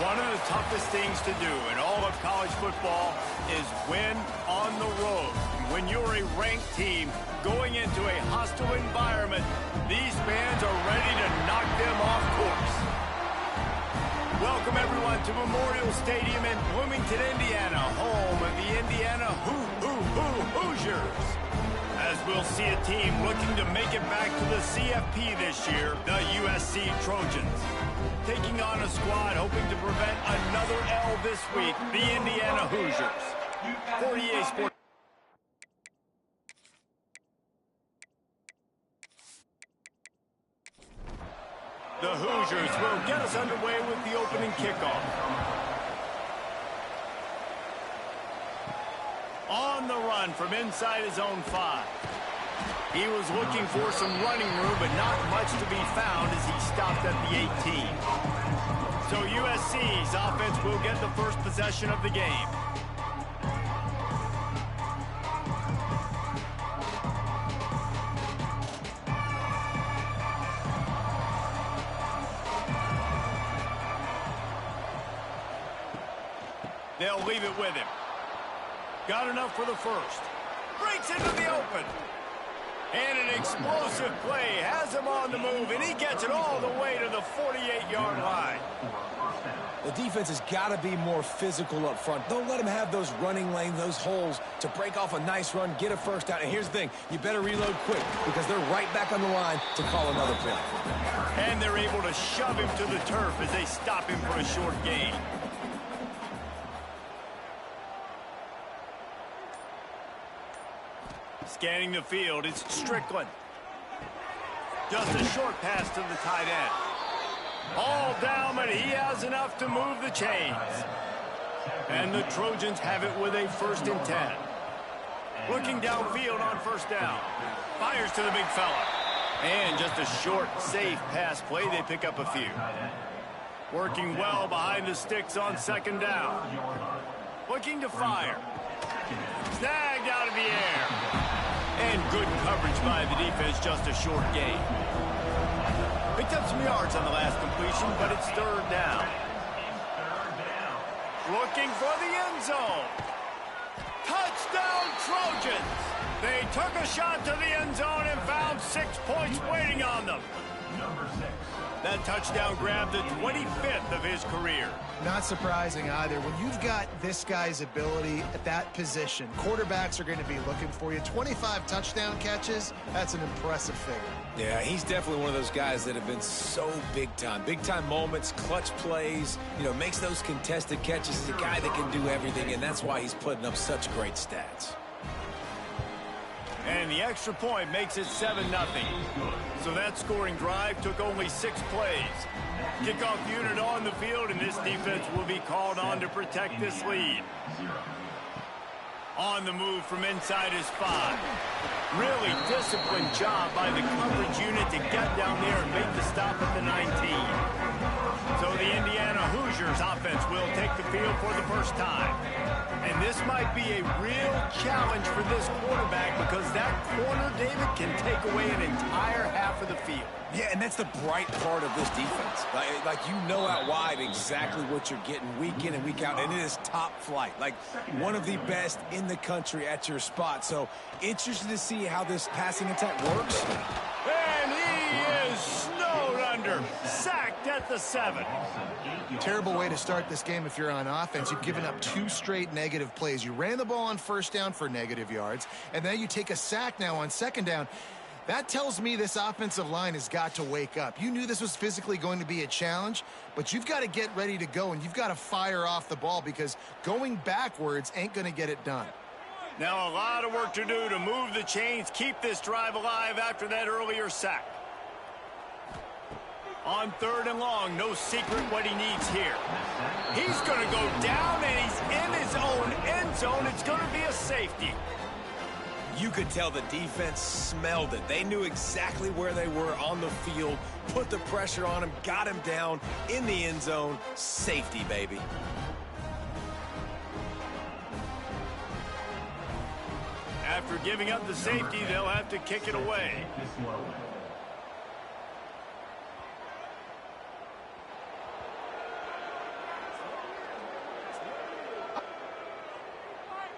One of the toughest things to do in all of college football is win on the road. When you're a ranked team going into a hostile environment, these fans are ready to knock them off course. Welcome, everyone, to Memorial Stadium in Bloomington, Indiana, home of the Indiana Hoosiers. As we'll see a team looking to make it back to the CFP this year, the USC Trojans. Taking on a squad hoping to prevent another L this week, the Indiana Hoosiers. 48 Sports. The Hoosiers will get us underway with the opening kickoff. On the run from inside his own 5. He was looking for some running room, but not much to be found as he stopped at the 18. So USC's offense will get the first possession of the game. They'll leave it with him. Got enough for the first. Breaks into the open. And an explosive play has him on the move, and he gets it all the way to the 48-yard line. The defense has got to be more physical up front. Don't let them have those running lanes, those holes to break off a nice run, get a first down. And here's the thing, you better reload quick because they're right back on the line to call another play. And they're able to shove him to the turf as they stop him for a short gain. Scanning the field, it's Strickland. Just a short pass to the tight end. All down, but he has enough to move the chains. And the Trojans have it with a 1st and 10. Looking downfield on first down. Fires to the big fella. And just a short, safe pass play. They pick up a few. Working well behind the sticks on 2nd down. Looking to fire. Snagged out of the air. And good coverage by the defense, just a short gain. Picked up some yards on the last completion, but it's 3rd down. Looking for the end zone. Touchdown, Trojans! They took a shot to the end zone and found 6 points waiting on them. That touchdown grabbed the 25th of his career. Not surprising either. When you've got this guy's ability at that position, quarterbacks are going to be looking for you. 25 touchdown catches, that's an impressive figure. Yeah, he's definitely one of those guys that have been so big time. Big time moments, clutch plays, makes those contested catches. He's a guy that can do everything, and that's why he's putting up such great stats. And the extra point makes it 7-0. So that scoring drive took only 6 plays. Kickoff unit on the field, and this defense will be called on to protect this lead. On the move from inside his 5. Really disciplined job by the coverage unit to get down there and make the stop at the 19. So the Indiana Hoosiers offense will take the field for the first time. And this might be a real challenge for this quarterback because that corner, David, can take away an entire half of the field. Yeah, and that's the bright part of this defense. Like you know out wide exactly what you're getting week in and week out, and it is top flight. Like one of the best in the country at your spot. So interested to see how this passing attack works. And he is snowed under, sacked at the 7. Terrible way to start this game if you're on offense. You've given up 2 straight negative plays. You ran the ball on first down for negative yards, and then you take a sack now on 2nd down. That tells me this offensive line has got to wake up. You knew this was physically going to be a challenge, but you've got to get ready to go, and you've got to fire off the ball because going backwards ain't going to get it done. Now a lot of work to do to move the chains, keep this drive alive after that earlier sack. On 3rd and long, no secret what he needs here. He's going to go down, and he's in his own end zone. It's going to be a safety. You could tell the defense smelled it. They knew exactly where they were on the field, put the pressure on him, got him down in the end zone. Safety, baby. After giving up the safety, they'll have to kick it away.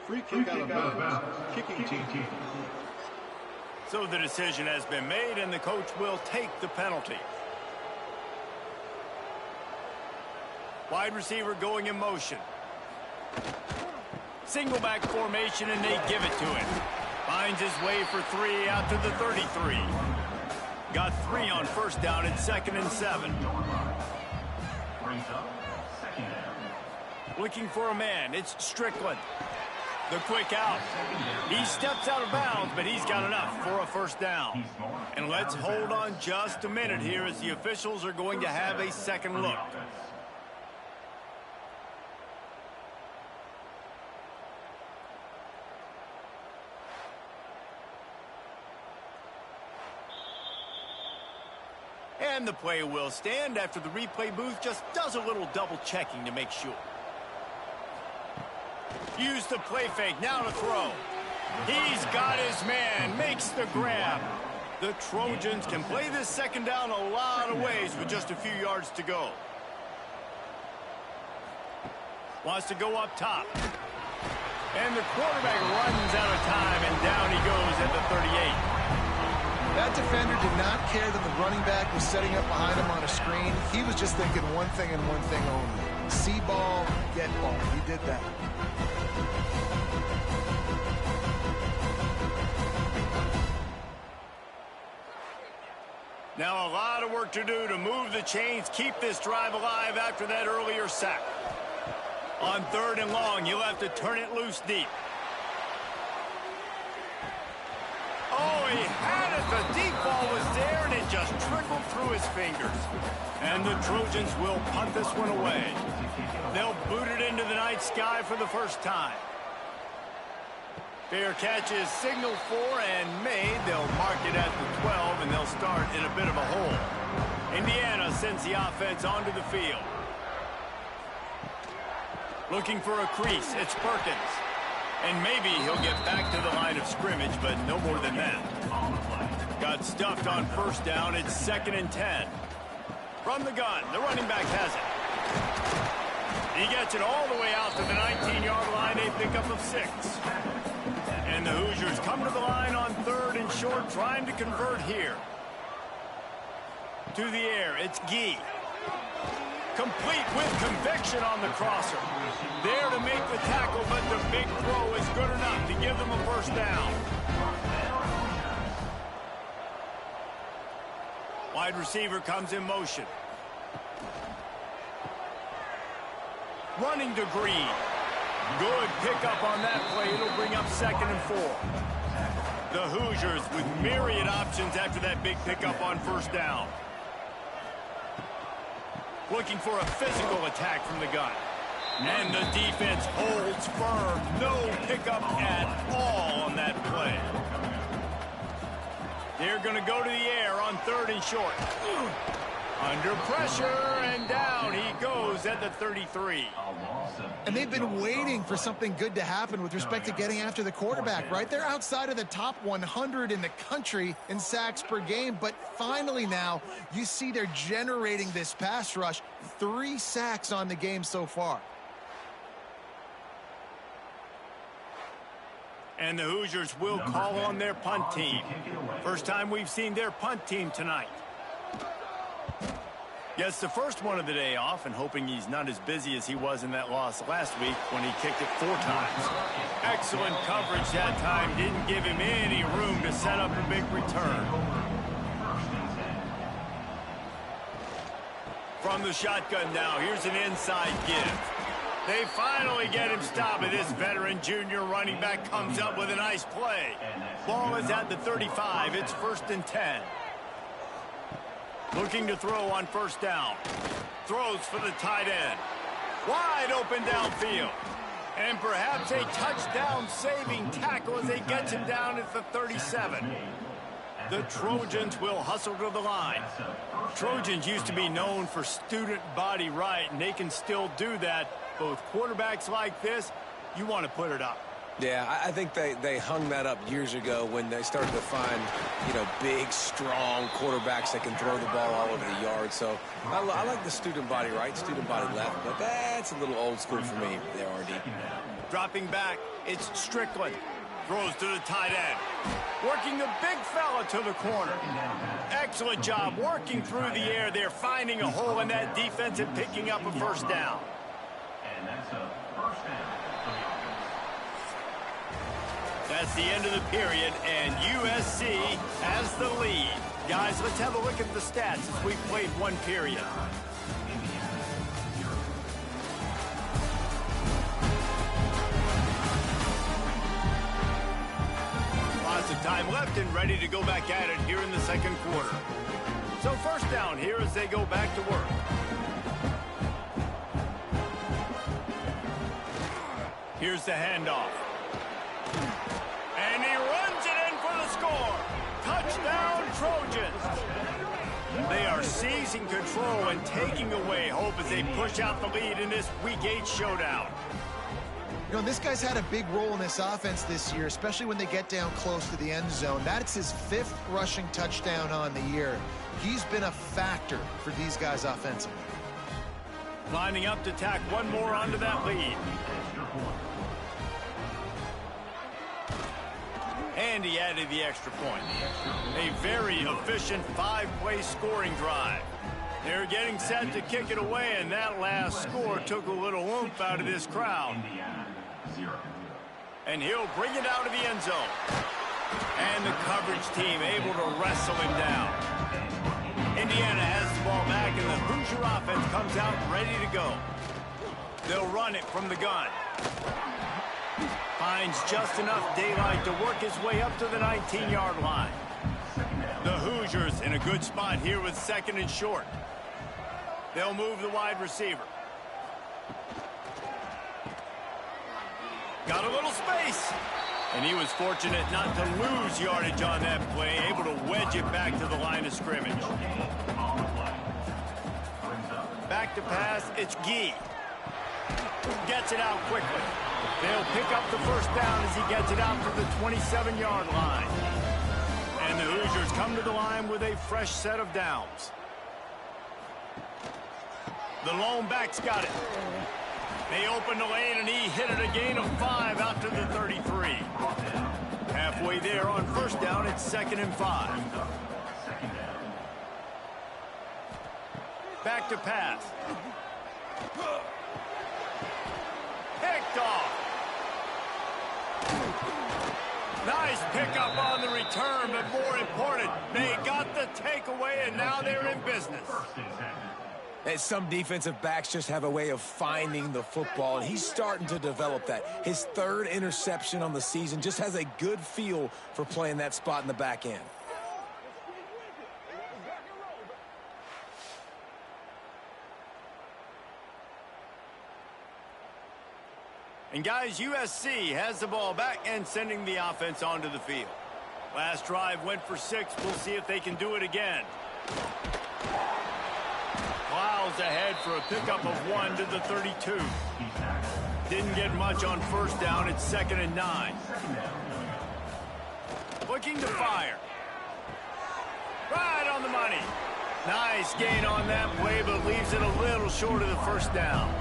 Free kick out of bounds. Kicking team. So the decision has been made, and the coach will take the penalty. Wide receiver going in motion. Single back formation, and they give it to him. Finds his way for 3 out to the 33. Got 3 on first down at 2nd and 7. Looking for a man. It's Strickland. The quick out. He steps out of bounds, but he's got enough for a first down. And let's hold on just a minute here as the officials are going to have a second look. And the play will stand after the replay booth just does a little double checking to make sure. Use the play fake, now to throw. He's got his man, makes the grab. The Trojans can play this second down a lot of ways with just a few yards to go. Wants to go up top. And the quarterback runs out of time, and down he goes at the 38. That defender did not care that the running back was setting up behind him on a screen. He was just thinking one thing and one thing only. See ball, get ball. He did that. Now a lot of work to do to move the chains, keep this drive alive after that earlier sack. On 3rd and long, you'll have to turn it loose deep. Oh, he had it. The deep ball was there, and it just trickled through his fingers. And the Trojans will punt this one away. They'll boot it into the night sky for the first time. Fair catch is signaled for and made. They'll mark it at the 12, and they'll start in a bit of a hole. Indiana sends the offense onto the field. Looking for a crease. It's Perkins. And maybe he'll get back to the line of scrimmage, but no more than that. Got stuffed on first down. It's 2nd and 10. From the gun, the running back has it. He gets it all the way out to the 19-yard line, a pickup of 6. And the Hoosiers come to the line on 3rd and short, trying to convert here. To the air, it's Gee. Complete with conviction on the crosser. There to make the tackle, but the big throw is good enough to give them a first down. Wide receiver comes in motion. Running to Green. Good pickup on that play. It'll bring up 2nd and 4. The Hoosiers with myriad options after that big pickup on first down. Looking for a physical attack from the gun. And the defense holds firm. No pickup at all on that play. They're going to go to the air on 3rd and short. Under pressure, and down he goes at the 33. And they've been waiting for something good to happen with respect to getting after the quarterback, right? They're outside of the top 100 in the country in sacks per game, but finally now you see they're generating this pass rush. 3 sacks on the game so far. And the Hoosiers will call on their punt team. First time we've seen their punt team tonight. Gets the first one of the day off, and hoping he's not as busy as he was in that loss last week when he kicked it 4 times. Excellent coverage that time. Didn't give him any room to set up a big return. From the shotgun now, here's an inside give. They finally get him stopped, and this veteran junior running back comes up with a nice play. Ball is at the 35. It's 1st and 10. Looking to throw on first down. Throws for the tight end. Wide open downfield. And perhaps a touchdown-saving tackle as they get him down at the 37. The Trojans will hustle to the line. Trojans used to be known for student body right, and they can still do that. Both quarterbacks like this, you want to put it up. Yeah, I think they hung that up years ago when they started to find, big, strong quarterbacks that can throw the ball all over the yard. So I like the student body right, student body left, but that's a little old school for me there, RD. Dropping back, it's Strickland. Throws to the tight end. Working the big fella to the corner. Excellent job working through the air there, finding a hole in that defense and picking up a first down. And that's a first down for the offense. That's the end of the period, and USC has the lead. Guys, let's have a look at the stats as we've played one period. Lots of time left and ready to go back at it here in the second quarter. So first down here as they go back to work. Here's the handoff. And he runs it in for the score. Touchdown, Trojans. They are seizing control and taking away hope as they push out the lead in this Week 8 showdown. You know, this guy's had a big role in this offense this year, especially when they get down close to the end zone. That's his 5th rushing touchdown on the year. He's been a factor for these guys offensively. Lining up to tack one more onto that lead. And he added the extra point. A very efficient 5-play scoring drive. They're getting set to kick it away, and that last score took a little oomph out of this crowd. And he'll bring it out of the end zone. And the coverage team able to wrestle him down. Indiana has the ball back, and the Hoosier offense comes out ready to go. They'll run it from the gun. Finds just enough daylight to work his way up to the 19-yard line. The Hoosiers in a good spot here with 2nd and short. They'll move the wide receiver. Got a little space. And he was fortunate not to lose yardage on that play, able to wedge it back to the line of scrimmage. Back to pass, it's Gee. Gets it out quickly. They'll pick up the first down as he gets it out to the 27-yard line. And the Hoosiers come to the line with a fresh set of downs. The lone back's got it. They open the lane, and he hit it a gain of 5 out to the 33. Halfway there on first down, it's 2nd and 5. Back to pass. Picked off. Nice pickup on the return, but more important, they got the takeaway, and now they're in business. And some defensive backs just have a way of finding the football, and he's starting to develop that. His 3rd interception on the season, just has a good feel for playing that spot in the back end. And guys, USC has the ball back and sending the offense onto the field. Last drive went for 6. We'll see if they can do it again. Plows ahead for a pickup of 1 to the 32. Didn't get much on first down. It's 2nd and 9. Looking to fire. Right on the money. Nice gain on that play, but leaves it a little short of the first down.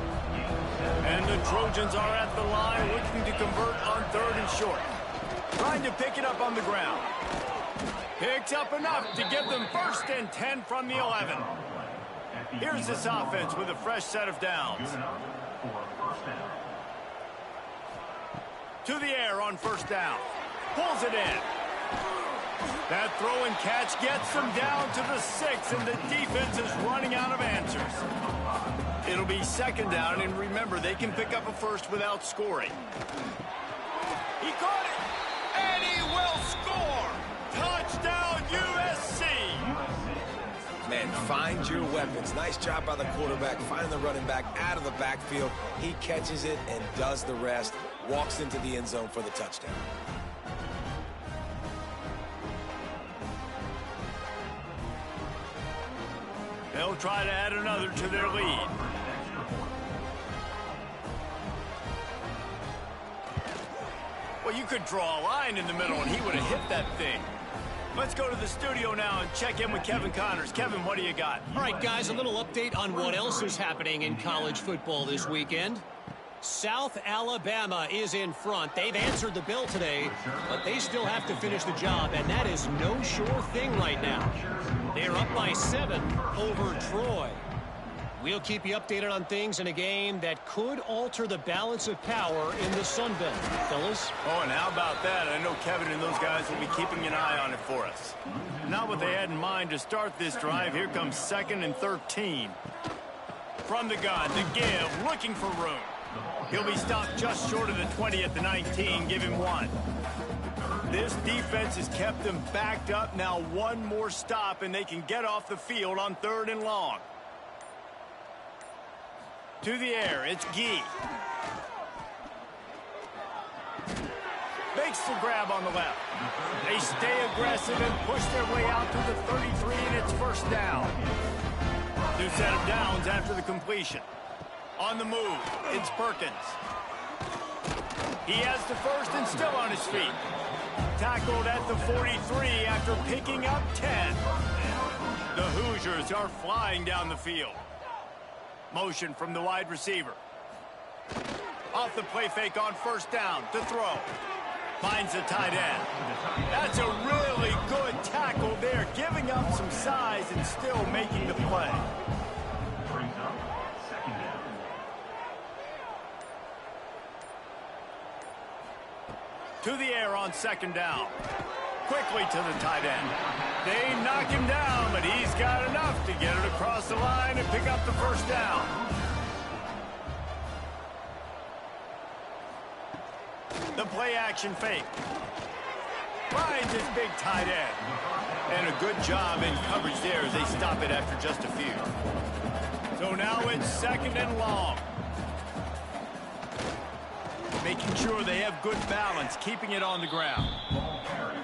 And the Trojans are at the line looking to convert on 3rd and short. Trying to pick it up on the ground. Picks up enough to give them 1st and 10 from the 11. Here's this offense with a fresh set of downs. To the air on first down. Pulls it in. That throw and catch gets them down to the 6, and the defense is running out of answers. It'll be 2nd down, and remember, they can pick up a first without scoring. He caught it, and he will score! Touchdown, USC! Man, find your weapons. Nice job by the quarterback, finding the running back out of the backfield. He catches it and does the rest, walks into the end zone for the touchdown. They'll try to add another to their lead. Well, you could draw a line in the middle, and he would have hit that thing. Let's go to the studio now and check in with Kevin Connors. Kevin, what do you got? All right, guys, a little update on what else is happening in college football this weekend. South Alabama is in front. They've answered the bell today, but they still have to finish the job, and that is no sure thing right now. They're up by 7 over Troy. We'll keep you updated on things in a game that could alter the balance of power in the Sun Belt. Fellas? Oh, and how about that? I know Kevin and those guys will be keeping an eye on it for us. Not what they had in mind to start this drive. Here comes 2nd and 13. From the gun, the give, looking for room. He'll be stopped just short of the 20 at the 19. Give him 1. This defense has kept them backed up. Now one more stop, and they can get off the field on 3rd and long. To the air, it's Gee. Makes the grab on the left. They stay aggressive and push their way out to the 33, and it's 1st down. 2 set of downs after the completion. On the move, it's Perkins. He has the 1st and still on his feet. Tackled at the 43 after picking up 10. The Hoosiers are flying down the field. Motion from the wide receiver. Off the play fake on 1st down to throw. Finds the tight end. That's a really good tackle there, giving up some size and still making the play. Brings up 2nd down. To the air on 2nd down. Quickly to the tight end. They knock him down, but he's got enough to get it across the line and pick up the 1st down. The play action fake. Finds his big tight end. And a good job in coverage there as they stop it after just a few. So now it's 2nd and long. Making sure they have good balance, keeping it on the ground.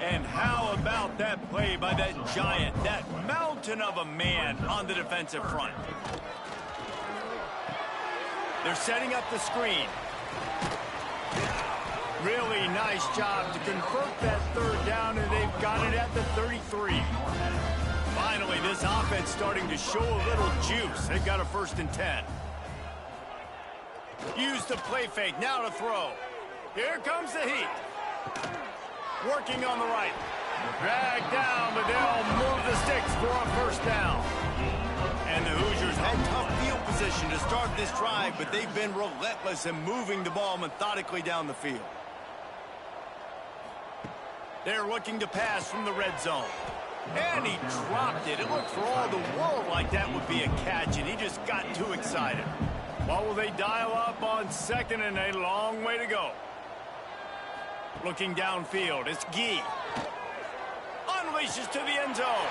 And how about that play by that giant, that mountain of a man on the defensive front? They're setting up the screen. Really nice job to convert that 3rd down, and they've got it at the 33. Finally, this offense starting to show a little juice. They've got a 1st and 10. Use the play fake, now to throw. Here comes the heat. Working on the right. Dragged down, but they'll move the sticks for a 1st down. And the Hoosiers had tough field position to start this drive, but they've been relentless in moving the ball methodically down the field. They're looking to pass from the red zone. And he dropped it. It looked for all the world like that would be a catch, and he just got too excited. What will they dial up on 2nd and a long way to go? Looking downfield, it's Gee. Unleashes to the end zone.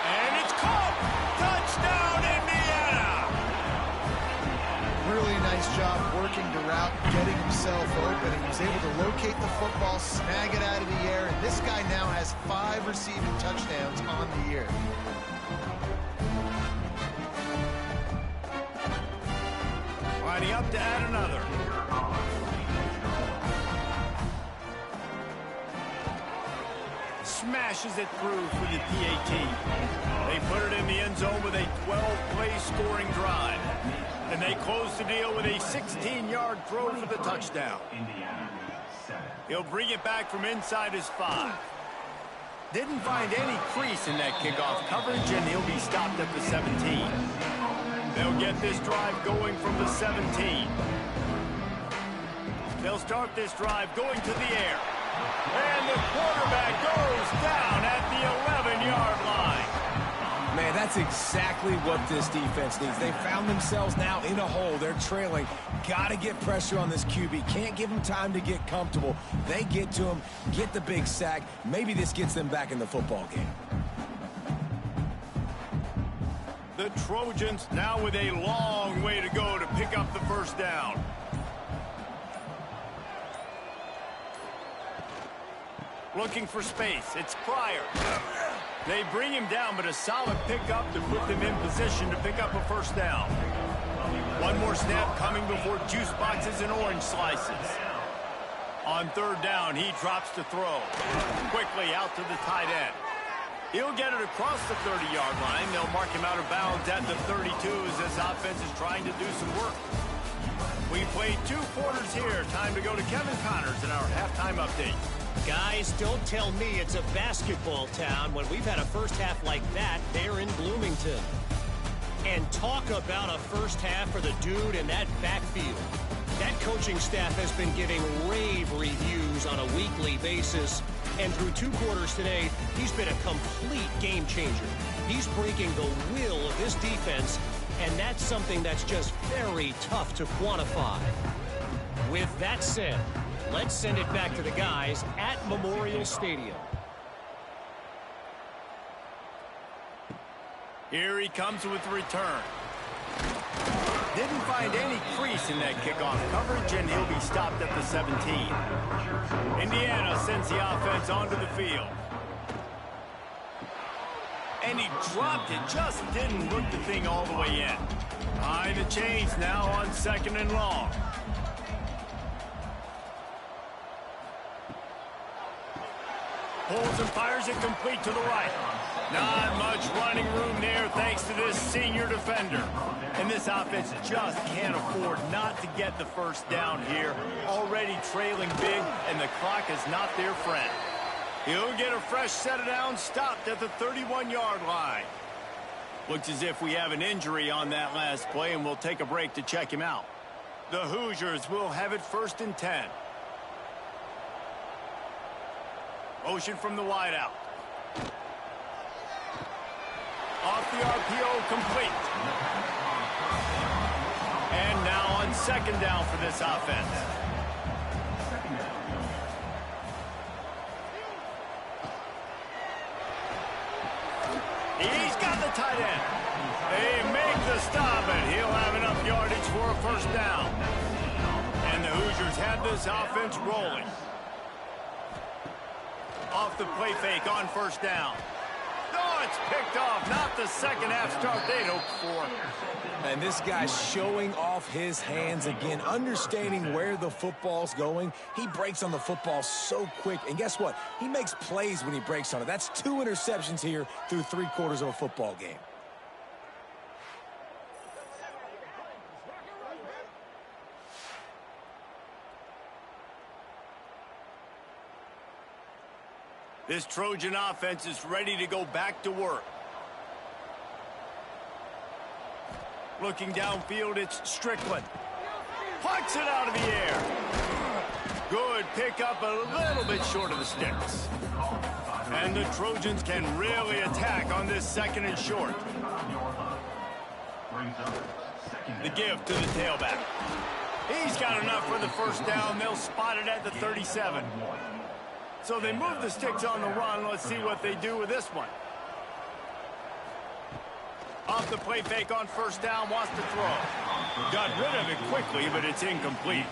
And it's caught. Touchdown, Indiana! Really nice job working the route, getting himself open. He was able to locate the football, snag it out of the air, and this guy now has 5 receiving touchdowns on the year. Lining up to add another. Smashes it through for the PAT. They put it in the end zone with a 12-play scoring drive. And they close the deal with a 16-yard throw for the touchdown. He'll bring it back from inside his 5. Didn't find any crease in that kickoff coverage, and he'll be stopped at the 17. They'll get this drive going from the 17. They'll start this drive going to the air. And the quarterback goes down at the 11-yard line. Man, that's exactly what this defense needs. They found themselves now in a hole. They're trailing. Got to get pressure on this QB. Can't give him time to get comfortable. They get to him, get the big sack. Maybe this gets them back in the football game. The Trojans now with a long way to go to pick up the 1st down. Looking for space. It's Pryor. They bring him down, but a solid pickup to put them in position to pick up a 1st down. One more snap coming before juice boxes and orange slices. On 3rd down, he drops to throw. Quickly out to the tight end. He'll get it across the 30-yard line. They'll mark him out of bounds at the 32 as this offense is trying to do some work. We played 2 quarters here. Time to go to Kevin Connors in our halftime update. Guys, don't tell me it's a basketball town when we've had a first half like that there in Bloomington. And talk about a first half for the dude in that backfield. That coaching staff has been giving rave reviews on a weekly basis. And through 2 quarters today, he's been a complete game changer. He's breaking the will of this defense, and that's something that's just very tough to quantify. With that said, let's send it back to the guys at Memorial Stadium. Here he comes with the return. Didn't find any crease in that kickoff coverage, and he'll be stopped at the 17. Indiana sends the offense onto the field. And he dropped it, just didn't look the thing all the way in. Behind the chains now on 2nd and long. Pulls and fires it complete to the right. Not much running room there thanks to this senior defender. And this offense just can't afford not to get the first down here. Already trailing big, and the clock is not their friend. He'll get a fresh set of downs stopped at the 31-yard line. Looks as if we have an injury on that last play, and we'll take a break to check him out. The Hoosiers will have it 1st and 10. Motion from the wideout. Off the RPO, complete. And now on 2nd down for this offense. He's got the tight end. They make the stop, and he'll have enough yardage for a 1st down. And the Hoosiers have this offense rolling. Off the play fake on 1st down. Oh, it's picked off. Not the second half start they'd hoped for. And this guy's showing off his hands again, understanding where the football's going. He breaks on the football so quick. And guess what? He makes plays when he breaks on it. That's 2 interceptions here through 3 quarters of a football game. This Trojan offense is ready to go back to work. Looking downfield, it's Strickland. Plucks it out of the air. Good pickup, a little bit short of the sticks. And the Trojans can really attack on this 2nd and short. The give to the tailback. He's got enough for the 1st down. They'll spot it at the 37. So they move the sticks on the run. Let's see what they do with this one. Off the play fake on 1st down, wants to throw. Got rid of it quickly, but it's incomplete.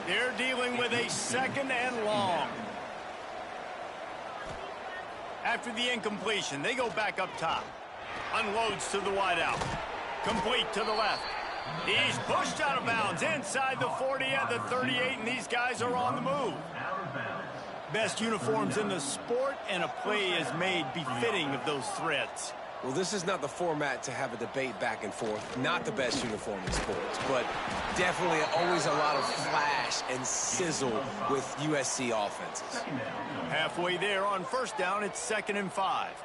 They're dealing with a 2nd and long. After the incompletion, they go back up top. Unloads to the wideout. Complete to the left. He's pushed out of bounds inside the 40 at the 38, and these guys are on the move. Best uniforms in the sport, and a play is made befitting of those threads. Well, this is not the format to have a debate back and forth. Not the best uniform in sports, but definitely always a lot of flash and sizzle with USC offenses. Halfway there on 1st down, it's 2nd and 5.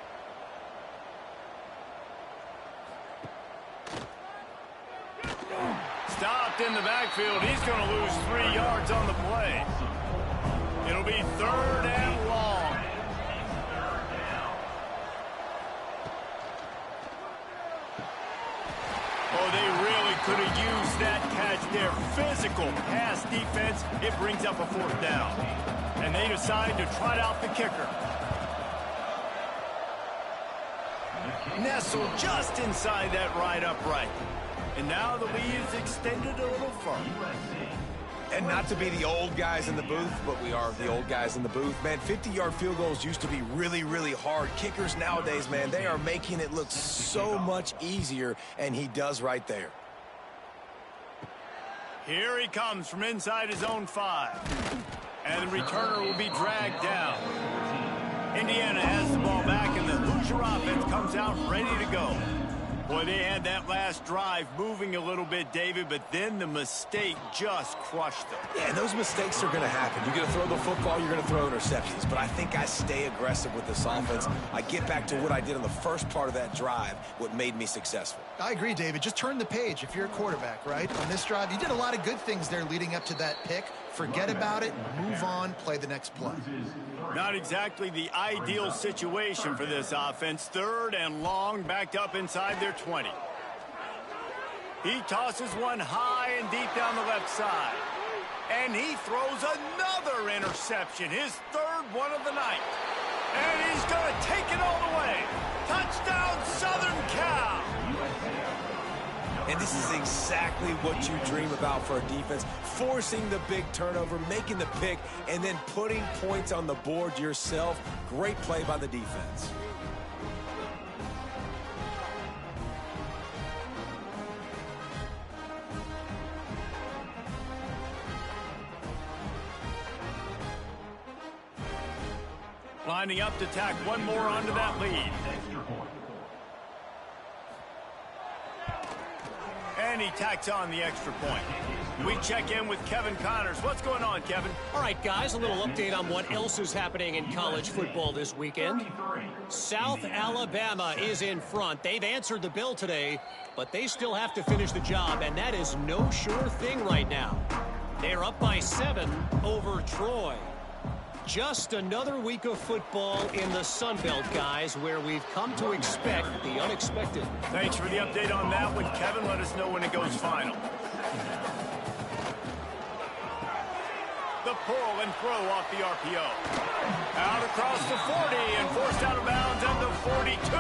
Stopped in the backfield. He's going to lose 3 yards on the play. It'll be 3rd and long. Oh, they really could have used that catch there. Physical pass defense. It brings up a 4th down. And they decide to trot out the kicker. Nestled just inside that right upright. And now the lead is extended a little further. And not to be the old guys in the booth, but we are the old guys in the booth. Man, 50-yard field goals used to be really, really hard. Kickers nowadays, man, they are making it look so much easier, and he does right there. Here he comes from inside his own 5. And the returner will be dragged down. Indiana has the ball back, and the Hoosier offense comes out ready to go. Boy, they had that last drive moving a little bit, David, but then the mistake just crushed them. Yeah, and those mistakes are going to happen. You're going to throw the football, you're going to throw interceptions. But I think I stay aggressive with this offense. I get back to what I did in the first part of that drive, what made me successful. I agree, David. Just turn the page if you're a quarterback, right? On this drive, you did a lot of good things there leading up to that pick. Forget about it, move on, play the next play. Not exactly the ideal situation for this offense. 3rd and long, backed up inside their 20. He tosses one high and deep down the left side. And he throws another interception, his 3rd one of the night. And he's going to take it all the way. Touchdown, Southern Cal! And this is exactly what you dream about for a defense. Forcing the big turnover, making the pick, and then putting points on the board yourself. Great play by the defense. Lining up to tack one more onto that lead. And he tacks on the extra point. We check in with Kevin Connors. What's going on, Kevin? All right, guys, a little update on what else is happening in college football this weekend. South Alabama is in front. They've answered the bell today, but they still have to finish the job, and that is no sure thing right now. They're up by 7 over Troy. Just another week of football in the Sun Belt, guys, where we've come to expect the unexpected. Thanks for the update on that one, Kevin. Let us know when it goes final. The pull and throw off the RPO. Out across the 40 and forced out of bounds at the 42.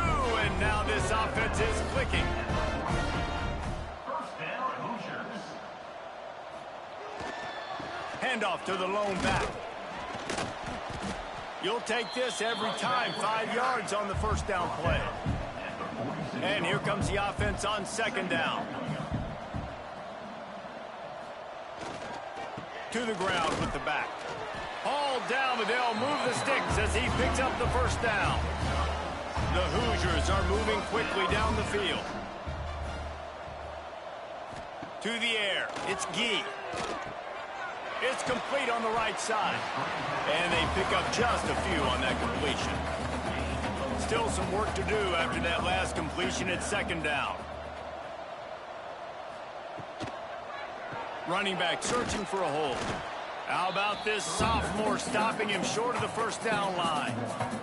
And now this offense is clicking. First down, Hoosiers. Handoff to the lone back. You'll take this every time. 5 yards on the first down play. And here comes the offense on 2nd down. To the ground with the back. Hauled down, but they'll move the sticks as he picks up the first down. The Hoosiers are moving quickly down the field. To the air. It's Gee. It's complete on the right side. And they pick up just a few on that completion. Still some work to do after that last completion at 2nd down. Running back searching for a hole. How about this sophomore stopping him short of the first down line?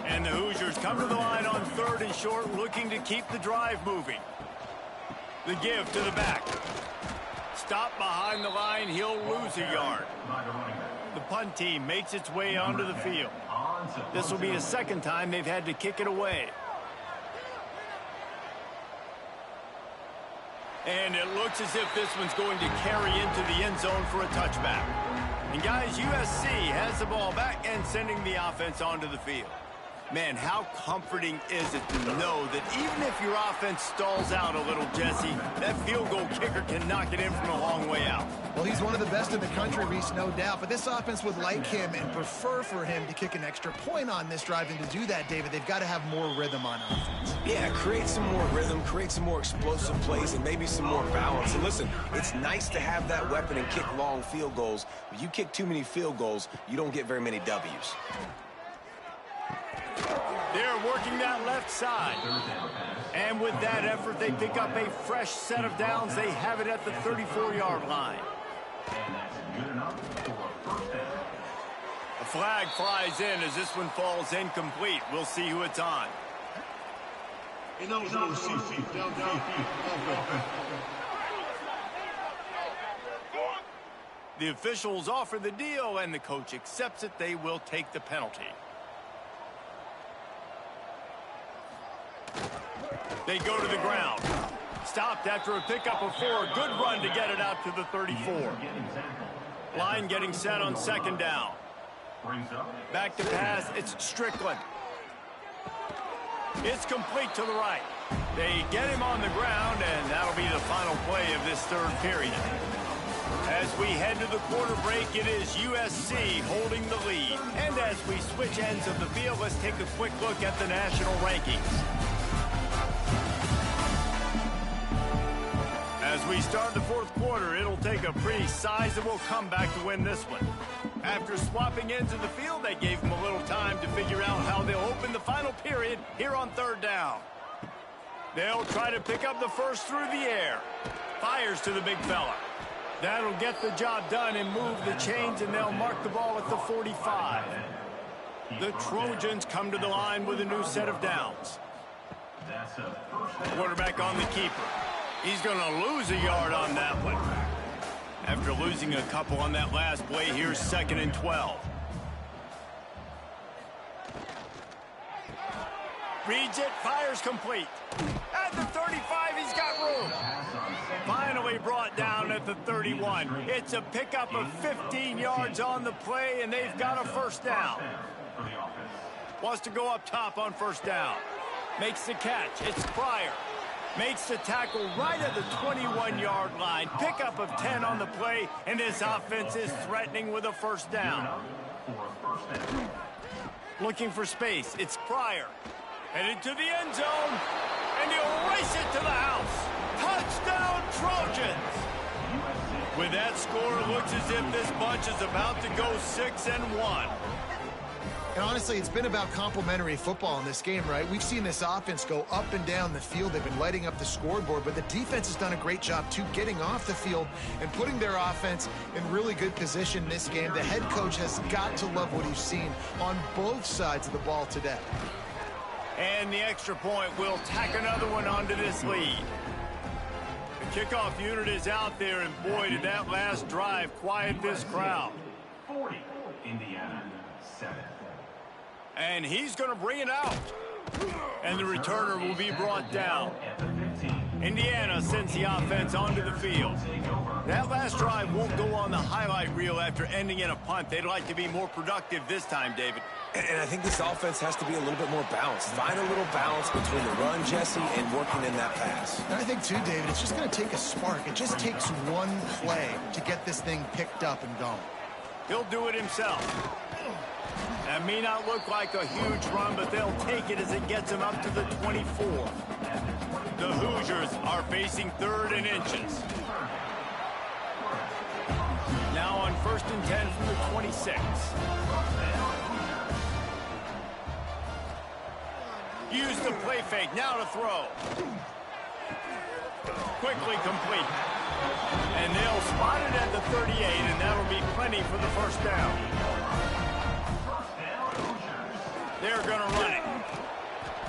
And the Hoosiers come to the line on 3rd and short, looking to keep the drive moving. The give to the back. Stop behind the line, he'll lose a yard. The punt team makes its way onto the field. This will be the 2nd time they've had to kick it away. And it looks as if this one's going to carry into the end zone for a touchback. And guys, USC has the ball back and sending the offense onto the field. Man, how comforting is it to know that even if your offense stalls out a little, Jesse, that field goal kicker can knock it in from a long way out. Well, he's one of the best in the country, Reese, no doubt. But this offense would like him and prefer for him to kick an extra point on this drive. And to do that, David, they've got to have more rhythm on offense. Yeah, create some more rhythm, create some more explosive plays, and maybe some more balance. And listen, it's nice to have that weapon and kick long field goals. If you kick too many field goals, you don't get very many W's. They're working that left side. And with that effort, they pick up a fresh set of downs. They have it at the 34-yard line. A flag flies in as this one falls incomplete. We'll see who it's on. The officials offer the deal, and the coach accepts it. They will take the penalty. They go to the ground. Stopped after a pickup of 4. Good run to get it out to the 34. Line getting set on 2nd down. Back to pass. It's Strickland. It's complete to the right. They get him on the ground, and that'll be the final play of this 3rd period. As we head to the quarter break, it is USC holding the lead. And as we switch ends of the field, let's take a quick look at the national rankings. As we start the fourth quarter, it'll take a pretty sizable comeback to win this one. After swapping ends of the field, they gave them a little time to figure out how they'll open the final period here on third down. They'll try to pick up the first through the air. Fires to the big fella. That'll get the job done and move the chains, and they'll mark the ball at the 45. The Trojans come to the line with a new set of downs. Quarterback on the keeper. He's going to lose a yard on that one. After losing a couple on that last play, here's 2nd and 12. Reads it, fires complete. At the 35, he's got room. Finally brought down at the 31. It's a pickup of 15 yards on the play, and they've got a first down. Wants to go up top on first down. Makes the catch. It's Pryor. Makes the tackle right at the 21-yard line. Pickup of 10 on the play, and this offense is threatening with a first down. Looking for space. It's Pryor. Headed to the end zone, and he'll race it to the house. Touchdown, Trojans! With that score, it looks as if this bunch is about to go 6-1. And honestly, it's been about complementary football in this game, right? We've seen this offense go up and down the field. They've been lighting up the scoreboard, but the defense has done a great job, too, getting off the field and putting their offense in really good position in this game. The head coach has got to love what he's seen on both sides of the ball today. And the extra point will tack another one onto this lead. The kickoff unit is out there, and boy, did that last drive quiet this crowd. 40, Indiana, 7. And he's going to bring it out. And the returner will be brought down. Indiana sends the offense onto the field. That last drive won't go on the highlight reel after ending in a punt. They'd like to be more productive this time, David. And I think this offense has to be a little bit more balanced. Find a little balance between the run, Jesse, and working in that pass. And I think, too, David, it's just going to take a spark. It just takes one play to get this thing picked up and going. He'll do it himself. That may not look like a huge run, but they'll take it as it gets them up to the 24. The Hoosiers are facing 3rd and inches. Now on 1st and 10 from the 26. Use the play fake, now to throw. Quickly complete. And they'll spot it at the 38, and that'll be plenty for the first down. They're going to run it.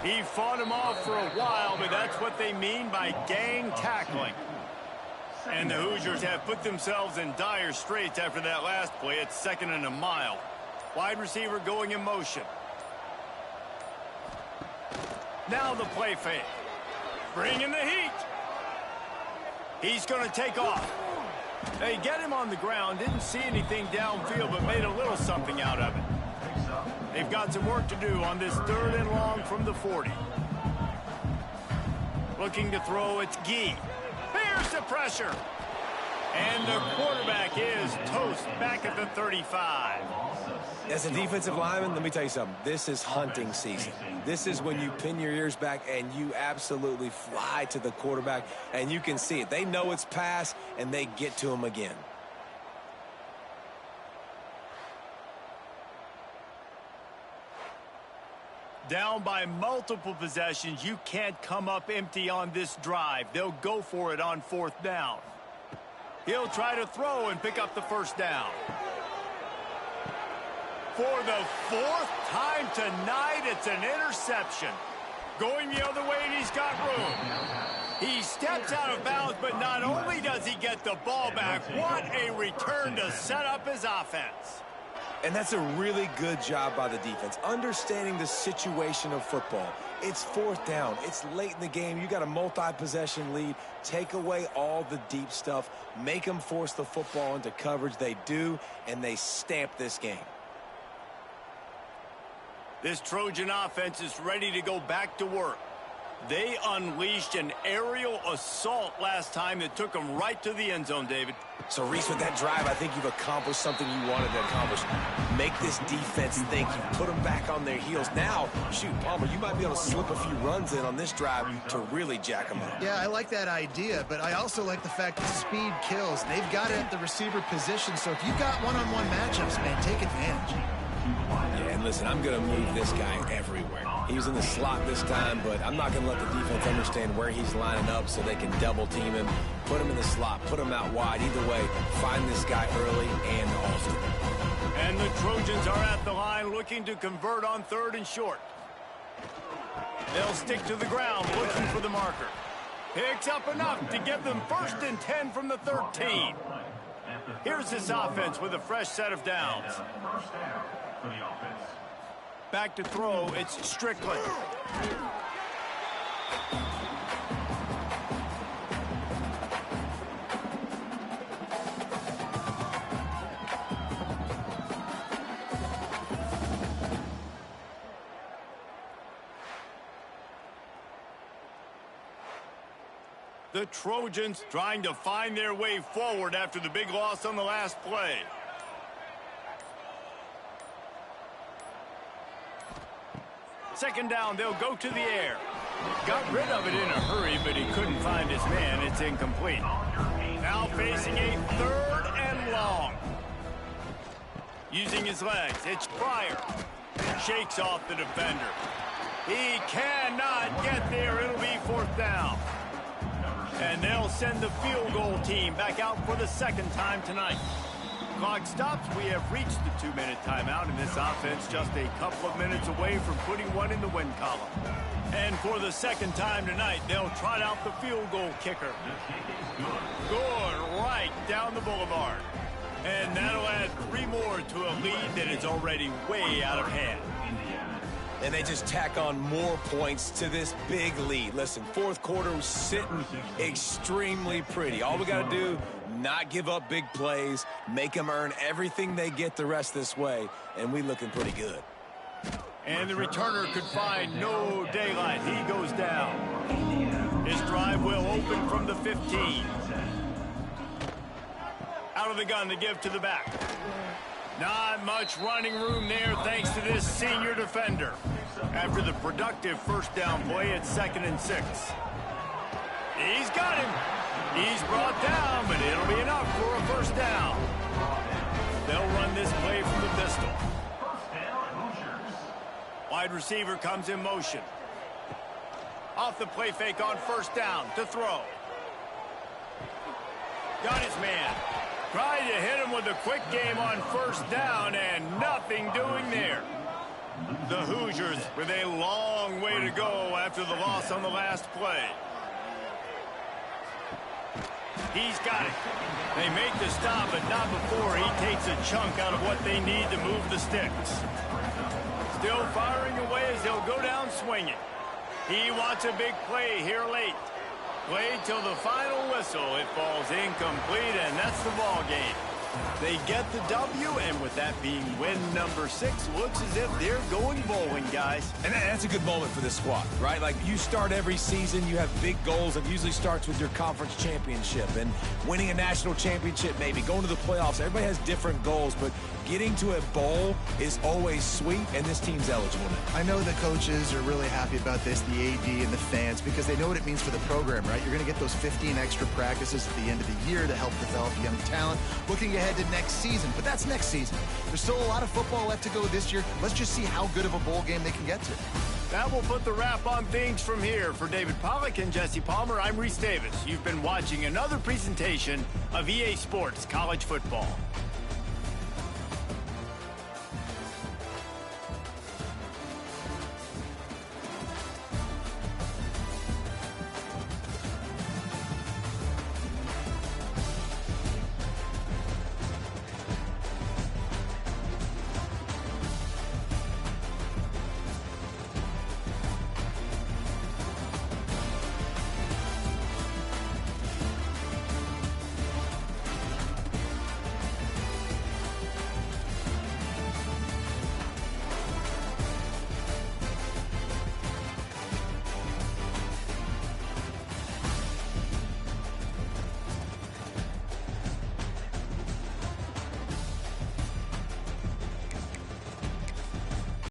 He fought him off for a while, but that's what they mean by gang tackling. And the Hoosiers have put themselves in dire straits after that last play. It's 2nd and a mile. Wide receiver going in motion. Now the play fake. Bring in the heat. He's going to take off. They get him on the ground. Didn't see anything downfield, but made a little something out of it. They've got some work to do on this 3rd and long from the 40. Looking to throw, it's Gee. Here's the pressure. And the quarterback is toast back at the 35. As a defensive lineman, let me tell you something. This is hunting season. This is when you pin your ears back and you absolutely fly to the quarterback, and you can see it. They know it's pass, and they get to him again. Down by multiple possessions, you can't come up empty on this drive. They'll go for it on 4th down. He'll try to throw and pick up the first down. For the 4th time tonight, it's an interception. Going the other way, and he's got room. He steps out of bounds, but not only does he get the ball back, what a return to set up his offense. And that's a really good job by the defense, understanding the situation of football. It's 4th down. It's late in the game. You got a multi-possession lead. Take away all the deep stuff. Make them force the football into coverage. They do, and they stamp this game. This Trojan offense is ready to go back to work. They unleashed an aerial assault last time that took them right to the end zone, David. So, Reese, with that drive, I think you've accomplished something you wanted to accomplish. Make this defense think. You put them back on their heels. Now, shoot, Palmer, you might be able to slip a few runs in on this drive to really jack them up. Yeah, I like that idea, but I also like the fact that speed kills. They've got it at the receiver position, so if you've got one-on-one matchups, man, take advantage. Yeah, and listen, I'm going to move this guy everywhere. He was in the slot this time, but I'm not going to let the defense understand where he's lining up so they can double team him, put him in the slot, put him out wide. Either way, find this guy early and often. And the Trojans are at the line looking to convert on 3rd and short. They'll stick to the ground looking for the marker. Picks up enough to give them 1st and 10 from the 13. Here's this offense with a fresh set of downs. Back to throw, it's Strickland. The Trojans trying to find their way forward after the big loss on the last play. Second down, they'll go to the air. Got rid of it in a hurry, but he couldn't find his man. It's incomplete. Now facing a 3rd and long. Using his legs, it's Pryor. Shakes off the defender. He cannot get there. It'll be 4th down. And they'll send the field goal team back out for the 2nd time tonight. Clock stops. We have reached the 2-minute timeout, and this offense just a couple of minutes away from putting one in the win column. And for the 2nd time tonight, they'll trot out the field goal kicker. Good, right down the boulevard. And that'll add 3 more to a lead that is already way out of hand. And they just tack on more points to this big lead. Listen, 4th quarter was sitting extremely pretty. All we got to do, not give up big plays, make them earn everything they get the rest this way, and we looking pretty good. And the returner could find no daylight. He goes down. His drive will open from the 15. Out of the gun to give to the back. Not much running room there thanks to this senior defender. After the productive 1st down play, it's 2nd and 6. He's got him. He's brought down, but it'll be enough for a 1st down. They'll run this play from the pistol. Wide receiver comes in motion. Off the play fake on 1st down to throw. Got his man. Tried to hit him with a quick game on 1st down, and nothing doing there. The Hoosiers with a long way to go after the loss on the last play. He's got it. They make the stop, but not before he takes a chunk out of what they need to move the sticks. Still firing away as they'll go down swinging. He wants a big play here late. Played till the final whistle. It falls incomplete, and that's the ball game. They get the W, and with that being win number 6, looks as if they're going bowling, guys. And that's a good moment for this squad, right? Like, you start every season, you have big goals. It usually starts with your conference championship and winning a national championship, maybe going to the playoffs. Everybody has different goals, but getting to a bowl is always sweet, and this team's eligible now. I know the coaches are really happy about this, the AD and the fans, because they know what it means for the program, right? You're going to get those 15 extra practices at the end of the year to help develop young talent. Looking ahead to next season, but that's next season. There's still a lot of football left to go this year. Let's just see how good of a bowl game they can get to. That will put the wrap on things from here. For David Pollack and Jesse Palmer, I'm Reese Davis. You've been watching another presentation of EA Sports College Football.